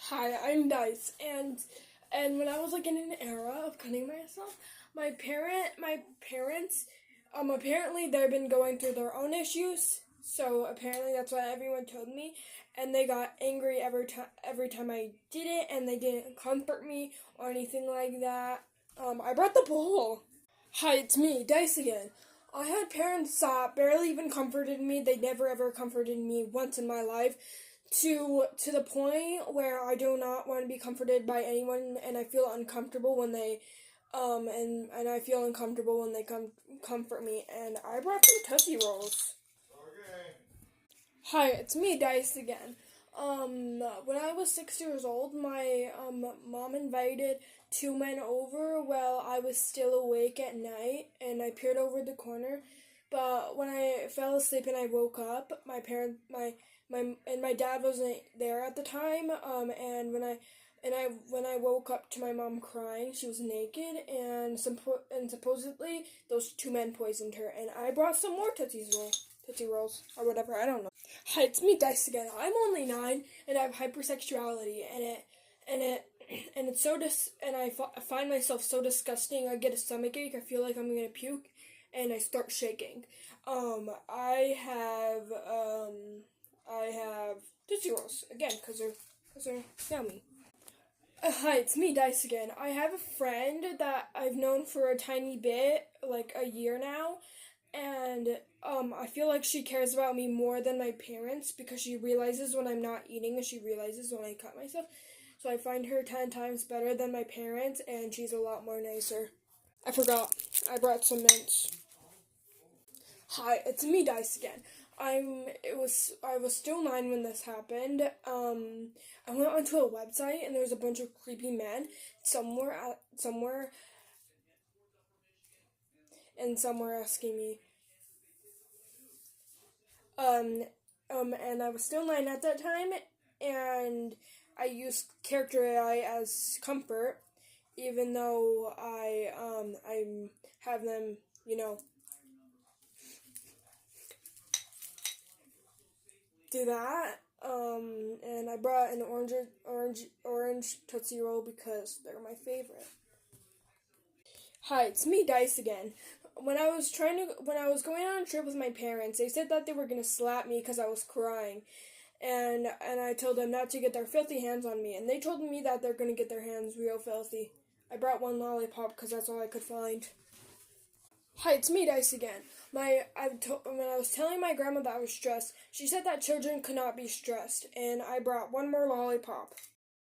Hi, I'm Dice, and when I was like in an era of cutting myself, my parents, apparently they've been going through their own issues, so apparently that's what everyone told me, and they got angry every time I did it, and they didn't comfort me or anything like that. I brought the bowl. Hi, it's me, Dice again. I had parents that barely even comforted me. They never ever comforted me once in my life. To the point where I do not want to be comforted by anyone, and I feel uncomfortable when they and I feel uncomfortable when they comfort me. And I brought some Tootsie Rolls. Okay. Hi, it's me, Dice again. When I was 6 years old, my mom invited two men over while I was still awake at night, and I peered over the corner. But when I fell asleep and I woke up, my dad wasn't there at the time. And when I woke up to my mom crying, she was naked, and supposedly those two men poisoned her. And I brought some more Tootsie Rolls, or whatever. I don't know. Hi, it's me, Dice again. I'm only 9, and I have hypersexuality, and it, and it's and I find myself so disgusting. I get a stomach ache. I feel like I'm gonna puke, and I start shaking. I have Tootsie Rolls again, cause they're yummy. Hi, it's me, Dice again. I have a friend that I've known for a tiny bit, like a year now, and I feel like she cares about me more than my parents because she realizes when I'm not eating and she realizes when I cut myself. So I find her 10 times better than my parents, and she's a lot more nicer. I forgot. I brought some mints. Hi, it's me, Dice again. I was still 9 when this happened. I went onto a website and there was a bunch of creepy men somewhere asking me. Um, and I was still 9 at that time, and I used character AI as comfort, even though I have them, do that. And I brought an orange Tootsie Roll because they're my favorite. Hi, it's me, Dice again. When I was going on a trip with my parents, they said that they were gonna slap me because I was crying, and I told them not to get their filthy hands on me, and they told me that they're gonna get their hands real filthy. I brought one lollipop because that's all I could find. Hi, it's me, Dice again. When I was telling my grandma that I was stressed, she said that children could not be stressed, and I brought one more lollipop.